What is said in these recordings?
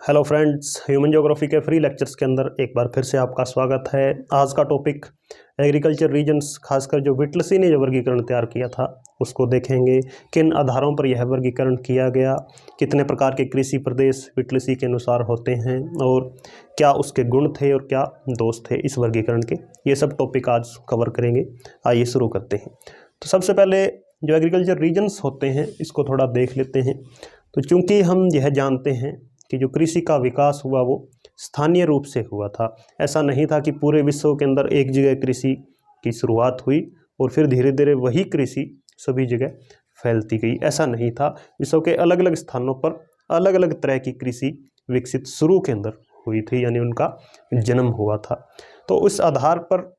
Hello friends, human geography के free lectures के अंदर एक बार फिर से आपका स्वागत है। आज का टॉपिक एग्रीकल्चर रीजन्स, खासकर जो व्हिटलसी ने जो वर्गीकरण तैयार किया था उसको देखेंगे। किन आधारों पर यह वर्गीकरण किया गया, कितने प्रकार के कृषि प्रदेश व्हिटलसी के अनुसार होते हैं और क्या उसके गुण थे और क्या दोष थे इस वर्गीकरण के, ये सब टॉपिक आज कवर करेंगे। आइए शुरू करते हैं। तो सबसे पहले जो एग्रीकल्चर रीजन्स होते हैं इसको थोड़ा देख लेते हैं। तो चूँकि हम यह जानते हैं कि जो कृषि का विकास हुआ वो स्थानीय रूप से हुआ था, ऐसा नहीं था कि पूरे विश्व के अंदर एक जगह कृषि की शुरुआत हुई और फिर धीरे धीरे वही कृषि सभी जगह फैलती गई, ऐसा नहीं था। विश्व के अलग अलग स्थानों पर अलग अलग तरह की कृषि विकसित शुरू के अंदर हुई थी, यानी उनका जन्म हुआ था। तो उस आधार पर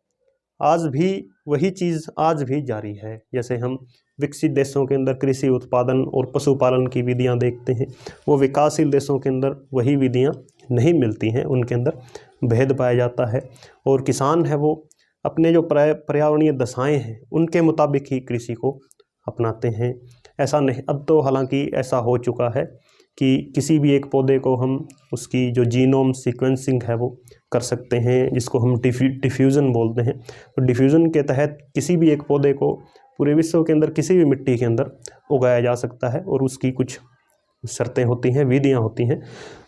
आज भी वही चीज़ आज भी जारी है। जैसे हम विकसित देशों के अंदर कृषि उत्पादन और पशुपालन की विधियां देखते हैं, वो विकासशील देशों के अंदर वही विधियां नहीं मिलती हैं, उनके अंदर भेद पाया जाता है। और किसान है वो अपने जो पर्यावरणीय दशाएं हैं उनके मुताबिक ही कृषि को अपनाते हैं। ऐसा नहीं, अब तो हालांकि ऐसा हो चुका है कि किसी भी एक पौधे को हम उसकी जो जीनोम सीक्वेंसिंग है वो कर सकते हैं, जिसको हम डिफ्यूज़न बोलते हैं। तो डिफ्यूज़न के तहत किसी भी एक पौधे को पूरे विश्व के अंदर किसी भी मिट्टी के अंदर उगाया जा सकता है और उसकी कुछ शर्तें होती हैं, विधियां होती हैं,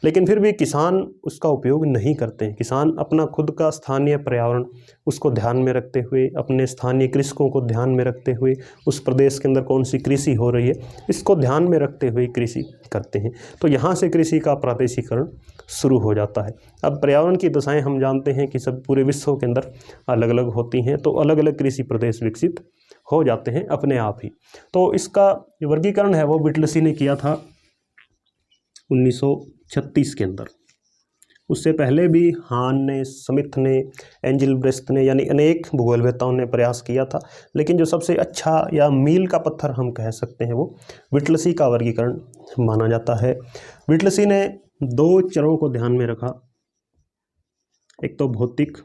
लेकिन फिर भी किसान उसका उपयोग नहीं करते हैं। किसान अपना खुद का स्थानीय पर्यावरण उसको ध्यान में रखते हुए, अपने स्थानीय कृषकों को ध्यान में रखते हुए, उस प्रदेश के अंदर कौन सी कृषि हो रही है इसको ध्यान में रखते हुए कृषि करते हैं। तो यहाँ से कृषि का प्रादेशिकरण शुरू हो जाता है। अब पर्यावरण की दशाएँ हम जानते हैं कि सब पूरे विश्व के अंदर अलग अलग होती हैं, तो अलग अलग कृषि प्रदेश विकसित हो जाते हैं अपने आप ही। तो इसका जो वर्गीकरण है वो व्हिटलसी ने किया था 1936 के अंदर। उससे पहले भी हान ने, स्मिथ ने, एंजिल ब्रेस्ट ने, यानी अनेक भूगोलवेत्ताओं ने प्रयास किया था, लेकिन जो सबसे अच्छा या मील का पत्थर हम कह सकते हैं वो व्हिटलसी का वर्गीकरण माना जाता है। व्हिटलसी ने दो चरों को ध्यान में रखा, एक तो भौतिक,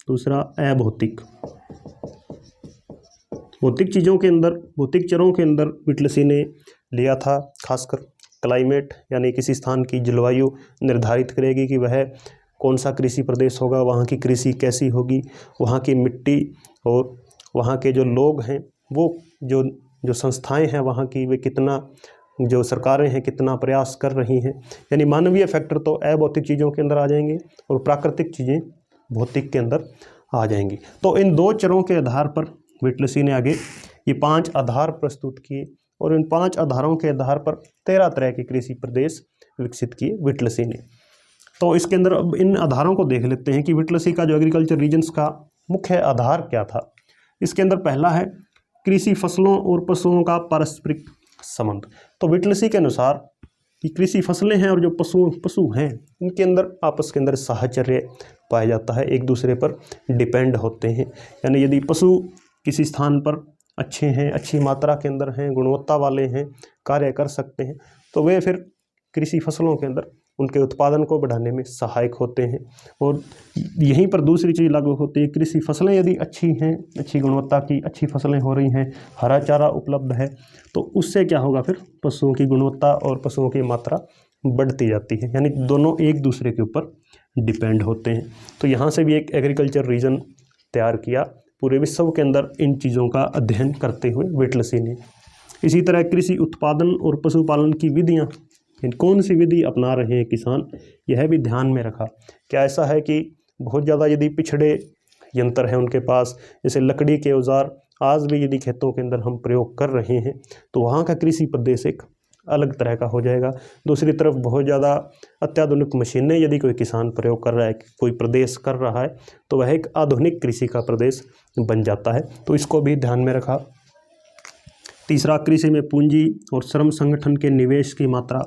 दूसरा अभौतिक। भौतिक चीज़ों के अंदर, भौतिक चरों के अंदर व्हिटलसी ने लिया था खासकर क्लाइमेट, यानी किसी स्थान की जलवायु निर्धारित करेगी कि वह कौन सा कृषि प्रदेश होगा, वहाँ की कृषि कैसी होगी, वहाँ की मिट्टी और वहाँ के जो लोग हैं, वो जो संस्थाएं हैं वहाँ की, वे कितना, जो सरकारें हैं कितना प्रयास कर रही हैं। यानी मानवीय फैक्टर तो अभौतिक चीज़ों के अंदर आ जाएंगे और प्राकृतिक चीज़ें भौतिक के अंदर आ जाएंगी। तो इन दो चरों के आधार पर व्हिटलसी ने आगे ये 5 आधार प्रस्तुत किए और इन 5 आधारों के आधार पर 13 तरह के कृषि प्रदेश विकसित किए व्हिटलसी ने। तो इसके अंदर अब इन आधारों को देख लेते हैं कि व्हिटलसी का जो एग्रीकल्चर रीजन्स का मुख्य आधार क्या था। इसके अंदर पहला है कृषि फसलों और पशुओं का पारस्परिक संबंध। तो व्हिटलसी के अनुसार कि कृषि फसलें हैं और जो पशु हैं इनके अंदर आपस के अंदर साहचर्य पाया जाता है, एक दूसरे पर डिपेंड होते हैं। यानी यदि पशु किसी स्थान पर अच्छे हैं, अच्छी मात्रा के अंदर हैं, गुणवत्ता वाले हैं, कार्य कर सकते हैं, तो वे फिर कृषि फसलों के अंदर उनके उत्पादन को बढ़ाने में सहायक होते हैं। और यहीं पर दूसरी चीज़ लागू होती है, कृषि फसलें यदि अच्छी हैं, अच्छी गुणवत्ता की अच्छी फसलें हो रही हैं, हरा चारा उपलब्ध है, तो उससे क्या होगा, फिर पशुओं की गुणवत्ता और पशुओं की मात्रा बढ़ती जाती है। यानी दोनों एक दूसरे के ऊपर डिपेंड होते हैं। तो यहाँ से भी एक एग्रीकल्चर रीजन तैयार किया पूरे विश्व के अंदर इन चीज़ों का अध्ययन करते हुए व्हिटलसी ने। इसी तरह कृषि उत्पादन और पशुपालन की विधियाँ, कौन सी विधि अपना रहे हैं किसान, यह भी ध्यान में रखा। क्या ऐसा है कि बहुत ज़्यादा यदि पिछड़े यंत्र हैं उनके पास, जैसे लकड़ी के औजार आज भी यदि खेतों के अंदर हम प्रयोग कर रहे हैं, तो वहाँ का कृषि प्रदेश एक अलग तरह का हो जाएगा। दूसरी तरफ बहुत ज़्यादा अत्याधुनिक मशीनें यदि कोई किसान प्रयोग कर रहा है, कोई प्रदेश कर रहा है, तो वह एक आधुनिक कृषि का प्रदेश बन जाता है। तो इसको भी ध्यान में रखा। तीसरा, कृषि में पूंजी और श्रम संगठन के निवेश की मात्रा,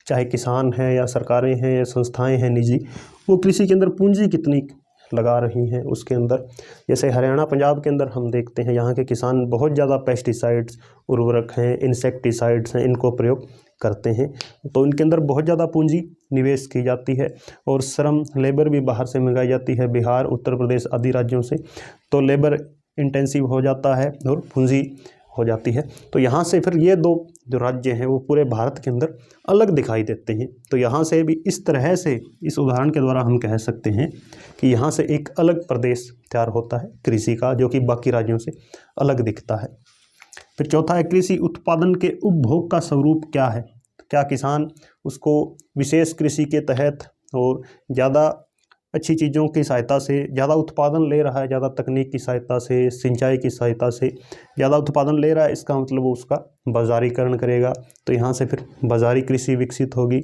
चाहे किसान है या सरकारें हैं या संस्थाएं हैं निजी, वो कृषि के अंदर पूंजी कितनी लगा रही हैं उसके अंदर। जैसे हरियाणा पंजाब के अंदर हम देखते हैं, यहाँ के किसान बहुत ज़्यादा पेस्टिसाइड्स, उर्वरक हैं, इंसेक्टिसाइड्स हैं, इनको प्रयोग करते हैं, तो इनके अंदर बहुत ज़्यादा पूंजी निवेश की जाती है और श्रम लेबर भी बाहर से मंगाई जाती है, बिहार, उत्तर प्रदेश आदि राज्यों से। तो लेबर इंटेंसिव हो जाता है और पूंजी हो जाती है। तो यहाँ से फिर ये दो जो राज्य हैं वो पूरे भारत के अंदर अलग दिखाई देते हैं। तो यहाँ से भी इस तरह से इस उदाहरण के द्वारा हम कह सकते हैं कि यहाँ से एक अलग प्रदेश तैयार होता है कृषि का, जो कि बाकी राज्यों से अलग दिखता है। फिर चौथा है कृषि उत्पादन के उपभोग का स्वरूप क्या है। क्या किसान उसको विशेष कृषि के तहत और ज़्यादा अच्छी चीज़ों की सहायता से ज़्यादा उत्पादन ले रहा है, ज़्यादा तकनीक की सहायता से, सिंचाई की सहायता से ज़्यादा उत्पादन ले रहा है, इसका मतलब वो उसका बाज़ारीकरण करेगा। तो यहाँ से फिर बाज़ारी कृषि विकसित होगी।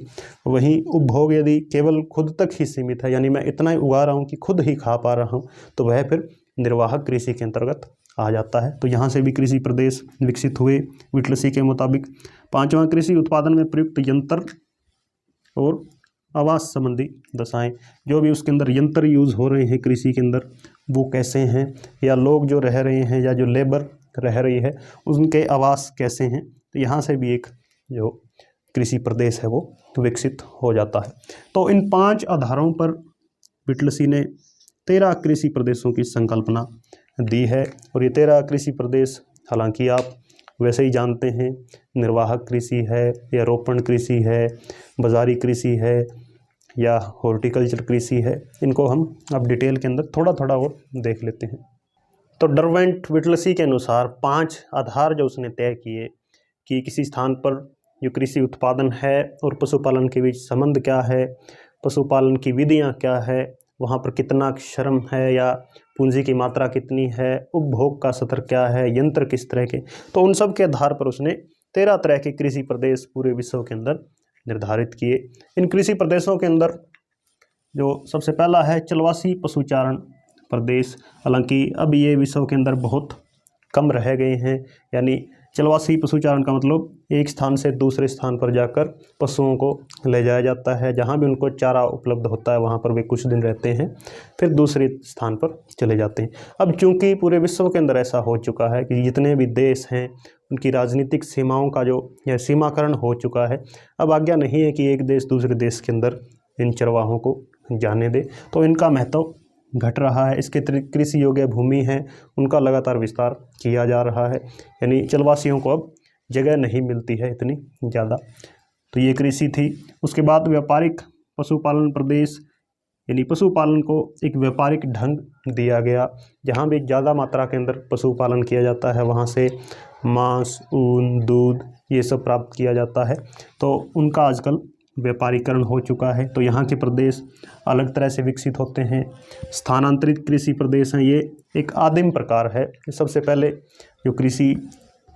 वहीं उपभोग यदि केवल खुद तक ही सीमित है, यानी मैं इतना ही उगा रहा हूँ कि खुद ही खा पा रहा हूँ, तो वह फिर निर्वाहक कृषि के अंतर्गत आ जाता है। तो यहाँ से भी कृषि प्रदेश विकसित हुए विटलसी के मुताबिक। पाँचवां, कृषि उत्पादन में प्रयुक्त यंत्र और आवास संबंधी दशाएं। जो भी उसके अंदर यंत्र यूज़ हो रहे हैं कृषि के अंदर वो कैसे हैं, या लोग जो रह रहे हैं या जो लेबर रह रही है उनके आवास कैसे हैं। तो यहाँ से भी एक जो कृषि प्रदेश है वो विकसित हो जाता है। तो इन 5 आधारों पर विटलसी ने 13 कृषि प्रदेशों की संकल्पना दी है। और ये 13 कृषि प्रदेश हालांकि आप वैसे ही जानते हैं, निर्वाहक कृषि है या रोपण कृषि है, बाज़ारी कृषि है या हॉर्टिकल्चर कृषि है। इनको हम अब डिटेल के अंदर थोड़ा थोड़ा और देख लेते हैं। तो डर्वेंट विटलसी के अनुसार 5 आधार जो उसने तय किए कि किसी स्थान पर जो कृषि उत्पादन है और पशुपालन के बीच संबंध क्या है, पशुपालन की विधियाँ क्या है, वहाँ पर कितना श्रम है या पूंजी की मात्रा कितनी है, उपभोग का स्तर क्या है, यंत्र किस तरह के। तो उन सब के आधार पर उसने 13 तरह के कृषि प्रदेश पूरे विश्व के अंदर निर्धारित किए। इन कृषि प्रदेशों के अंदर जो सबसे पहला है चलवासी पशुचारण प्रदेश। हालांकि अब ये विश्व के अंदर बहुत कम रह गए हैं। यानी चलवासी पशुचारण का मतलब एक स्थान से दूसरे स्थान पर जाकर पशुओं को ले जाया जाता है, जहाँ भी उनको चारा उपलब्ध होता है वहाँ पर वे कुछ दिन रहते हैं, फिर दूसरे स्थान पर चले जाते हैं। अब चूंकि पूरे विश्व के अंदर ऐसा हो चुका है कि जितने भी देश हैं उनकी राजनीतिक सीमाओं का जो सीमाकरण हो चुका है, अब आज्ञा नहीं है कि एक देश दूसरे देश के अंदर इन चरवाहों को जाने दे, तो इनका महत्व घट रहा है। इसके कृषि योग्य भूमि है उनका लगातार विस्तार किया जा रहा है, यानी चलवासियों को अब जगह नहीं मिलती है इतनी ज़्यादा। तो ये कृषि थी। उसके बाद व्यापारिक पशुपालन प्रदेश, यानी पशुपालन को एक व्यापारिक ढंग दिया गया, जहाँ भी ज़्यादा मात्रा के अंदर पशुपालन किया जाता है वहाँ से मांस, ऊन, दूध ये सब प्राप्त किया जाता है। तो उनका आजकल व्यापारीकरण हो चुका है। तो यहाँ के प्रदेश अलग तरह से विकसित होते हैं। स्थानांतरित कृषि प्रदेश हैं, ये एक आदिम प्रकार है। सबसे पहले जो कृषि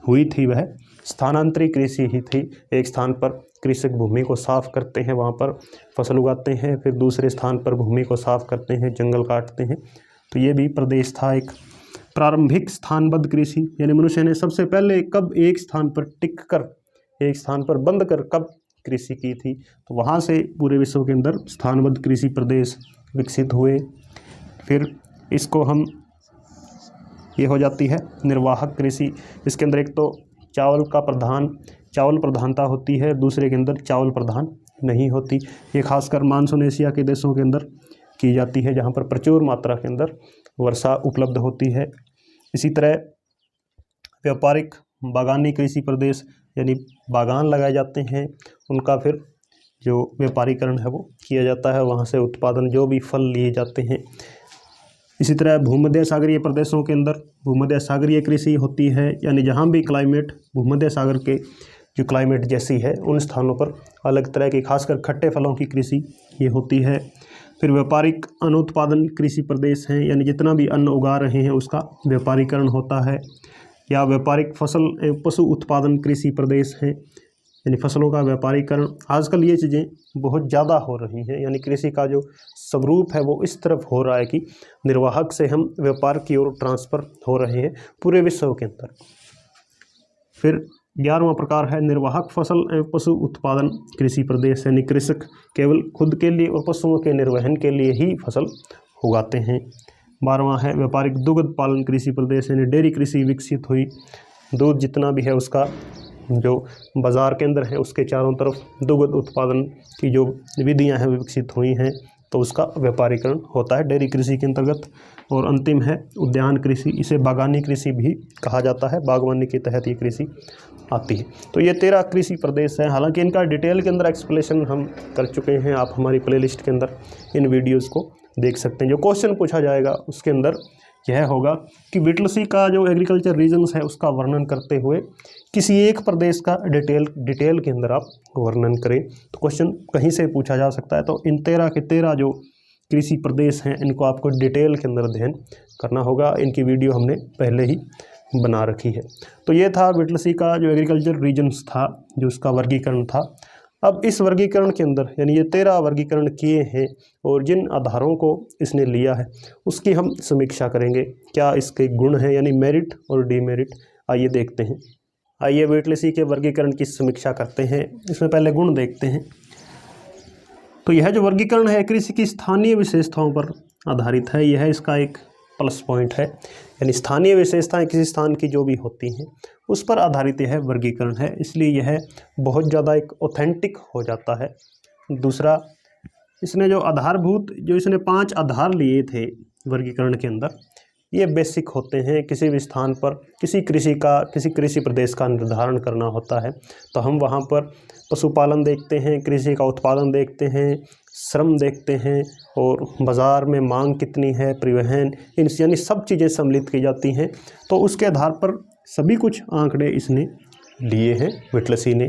हुई थी वह स्थानांतरित कृषि ही थी। एक स्थान पर कृषक भूमि को साफ करते हैं, वहाँ पर फसल उगाते हैं, फिर दूसरे स्थान पर भूमि को साफ करते हैं, जंगल काटते हैं। तो ये भी प्रदेश था एक। प्रारंभिक स्थानबद्ध कृषि, यानी मनुष्य ने सबसे पहले कब एक स्थान पर टिक कर, एक स्थान पर बंद कर कब कृषि की थी, तो वहाँ से पूरे विश्व के अंदर स्थानबद्ध कृषि प्रदेश विकसित हुए। फिर इसको हम ये हो जाती है निर्वाहक कृषि। इसके अंदर एक तो चावल प्रधानता होती है, दूसरे के अंदर चावल प्रधान नहीं होती। ये खासकर मानसून एशिया के देशों के अंदर की जाती है, जहाँ पर प्रचुर मात्रा के अंदर वर्षा उपलब्ध होती है। इसी तरह व्यापारिक बागानी कृषि प्रदेश, यानी बागान लगाए जाते हैं, उनका फिर जो व्यापारीकरण है वो किया जाता है, वहाँ से उत्पादन जो भी फल लिए जाते हैं। इसी तरह भूमध्य सागरीय प्रदेशों के अंदर भूमध्य सागरीय कृषि होती है, यानी जहाँ भी क्लाइमेट भूमध्य सागर के जो क्लाइमेट जैसी है उन स्थानों पर अलग तरह की खासकर खट्टे फलों की कृषि ये होती है। फिर व्यापारिक अनुत्पादन कृषि प्रदेश हैं, यानी जितना भी अन्न उगा रहे हैं उसका व्यापारीकरण होता है। या व्यापारिक फसल एवं पशु उत्पादन कृषि प्रदेश हैं, यानी फसलों का व्यापारीकरण। आजकल ये चीज़ें बहुत ज़्यादा हो रही हैं, यानी कृषि का जो स्वरूप है वो इस तरफ हो रहा है कि निर्वाहक से हम व्यापार की ओर ट्रांसफ़र हो रहे हैं पूरे विश्व के अंदर। फिर 11वां प्रकार है निर्वाहक फसल एवं पशु उत्पादन कृषि प्रदेश, यानी कृषक केवल खुद के लिए और पशुओं के निर्वहन के लिए ही फसल उगाते हैं। 12वां है व्यापारिक दुग्ध पालन कृषि प्रदेश, यानी डेयरी कृषि विकसित हुई। दूध जितना भी है उसका जो बाज़ार के अंदर है उसके चारों तरफ दुग्ध उत्पादन की जो विधियां हैं विकसित हुई हैं, तो उसका व्यापारीकरण होता है डेयरी कृषि के अंतर्गत। और अंतिम है उद्यान कृषि, इसे बागानी कृषि भी कहा जाता है, बागवानी के तहत ये कृषि आती है। तो ये 13 कृषि प्रदेश हैं। हालांकि इनका डिटेल के अंदर एक्सप्लेनेशन हम कर चुके हैं, आप हमारी प्लेलिस्ट के अंदर इन वीडियोज़ को देख सकते हैं। जो क्वेश्चन पूछा जाएगा उसके अंदर यह होगा कि विटलसी का जो एग्रीकल्चर रीजन्स है उसका वर्णन करते हुए किसी एक प्रदेश का डिटेल के अंदर आप वर्णन करें। तो क्वेश्चन कहीं से पूछा जा सकता है। तो इन 13 के 13 जो कृषि प्रदेश हैं इनको आपको डिटेल के अंदर अध्ययन करना होगा। इनकी वीडियो हमने पहले ही बना रखी है। तो ये था विटलसी का जो एग्रीकल्चर रीजन्स था, जो उसका वर्गीकरण था। अब इस वर्गीकरण के अंदर यानी ये 13 वर्गीकरण किए हैं और जिन आधारों को इसने लिया है उसकी हम समीक्षा करेंगे। क्या इसके गुण हैं यानी मेरिट और डीमेरिट, आइए देखते हैं। आइए विटलसी के वर्गीकरण की समीक्षा करते हैं। इसमें पहले गुण देखते हैं। तो यह जो वर्गीकरण है कृषि की स्थानीय विशेषताओं पर आधारित है। यह इसका एक प्लस पॉइंट है, यानी स्थानीय विशेषताएं किसी स्थान की जो भी होती हैं उस पर आधारित यह वर्गीकरण है, इसलिए यह बहुत ज़्यादा एक ऑथेंटिक हो जाता है। दूसरा, इसने जो आधारभूत जो इसने 5 आधार लिए थे वर्गीकरण के अंदर, ये बेसिक होते हैं। किसी भी स्थान पर किसी कृषि प्रदेश का निर्धारण करना होता है तो हम वहाँ पर पशुपालन देखते हैं, कृषि का उत्पादन देखते हैं, श्रम देखते हैं और बाज़ार में मांग कितनी है, परिवहन, इन यानी सब चीज़ें सम्मिलित की जाती हैं। तो उसके आधार पर सभी कुछ आंकड़े इसने लिए हैं विटलसी ने।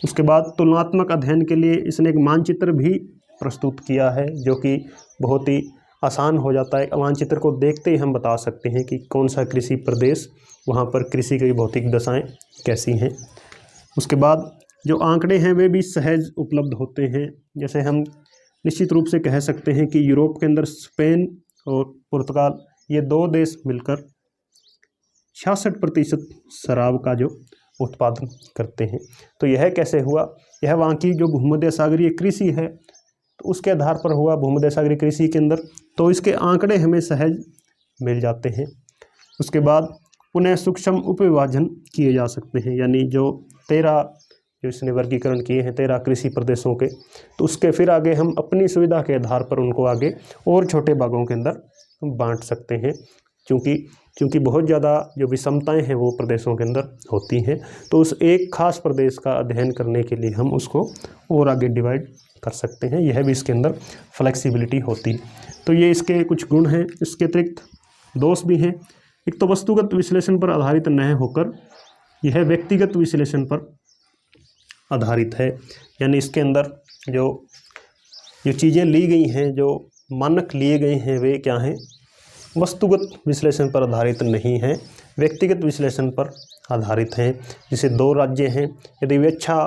उसके बाद तुलनात्मक अध्ययन के लिए इसने एक मानचित्र भी प्रस्तुत किया है जो कि बहुत ही आसान हो जाता है। मानचित्र को देखते ही हम बता सकते हैं कि कौन सा कृषि प्रदेश, वहाँ पर कृषि की भौतिक दशाएं कैसी हैं। उसके बाद जो आंकड़े हैं वे भी सहज उपलब्ध होते हैं। जैसे हम निश्चित रूप से कह सकते हैं कि यूरोप के अंदर स्पेन और पुर्तगाल ये 2 देश मिलकर 66% शराब का जो उत्पादन करते हैं। तो यह कैसे हुआ? यह वहाँ की जो भूमध्य सागरीय कृषि है तो उसके आधार पर हुआ, भूमध्य सागरीय कृषि के अंदर। तो इसके आंकड़े हमें सहज मिल जाते हैं। उसके बाद पुनः सूक्ष्म उपविभाजन किए जा सकते हैं, यानी जो 13 जो इसने वर्गीकरण किए हैं 13 कृषि प्रदेशों के, तो उसके फिर आगे हम अपनी सुविधा के आधार पर उनको आगे और छोटे भागों के अंदर बांट सकते हैं, क्योंकि बहुत ज़्यादा जो विषमताएं हैं वो प्रदेशों के अंदर होती हैं। तो उस एक खास प्रदेश का अध्ययन करने के लिए हम उसको और आगे डिवाइड कर सकते हैं। यह भी इसके अंदर फ्लेक्सिबिलिटी होती है। तो ये इसके कुछ गुण हैं। इसके अतिरिक्त दोष भी हैं। एक तो वस्तुगत विश्लेषण पर आधारित न होकर यह व्यक्तिगत विश्लेषण पर आधारित है, यानी इसके अंदर जो चीज़ें ली गई हैं, जो मानक लिए गए हैं वे क्या हैं? वस्तुगत विश्लेषण पर आधारित नहीं है, व्यक्तिगत विश्लेषण पर आधारित हैं। जैसे 2 राज्य हैं, यदि वे अच्छा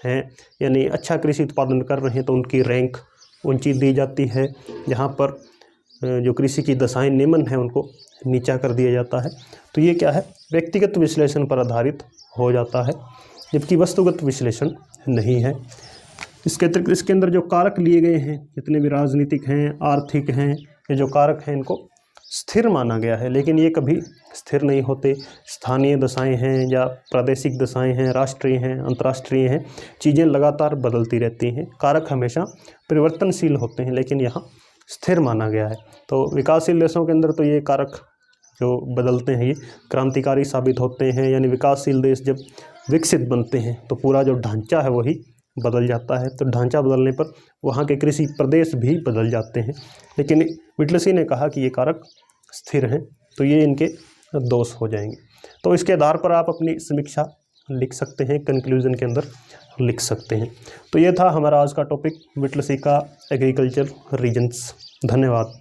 हैं यानी अच्छा कृषि उत्पादन कर रहे हैं तो उनकी रैंक ऊंची दी जाती है। जहाँ पर जो कृषि की दशाएं निम्न हैं उनको नीचा कर दिया जाता है। तो ये क्या है? व्यक्तिगत विश्लेषण पर आधारित हो जाता है, जबकि वस्तुगत विश्लेषण नहीं है। इसके अतिरिक्त इसके अंदर जो कारक लिए गए हैं, जितने भी राजनीतिक हैं, आर्थिक हैं, ये जो कारक हैं इनको स्थिर माना गया है, लेकिन ये कभी स्थिर नहीं होते। स्थानीय दशाएं हैं या प्रादेशिक दशाएं हैं, राष्ट्रीय हैं, अंतर्राष्ट्रीय हैं, चीज़ें लगातार बदलती रहती हैं। कारक हमेशा परिवर्तनशील होते हैं, लेकिन यहाँ स्थिर माना गया है। तो विकासशील देशों के अंदर तो ये कारक जो बदलते हैं ये क्रांतिकारी साबित होते हैं, यानी विकासशील देश जब विकसित बनते हैं तो पूरा जो ढांचा है वही बदल जाता है। तो ढांचा बदलने पर वहाँ के कृषि प्रदेश भी बदल जाते हैं। लेकिन विटलसी ने कहा कि ये कारक स्थिर हैं, तो ये इनके दोष हो जाएंगे। तो इसके आधार पर आप अपनी समीक्षा लिख सकते हैं, कंक्लूजन के अंदर लिख सकते हैं। तो ये था हमारा आज का टॉपिक, विटलसी का एग्रीकल्चर रीजन्स। धन्यवाद।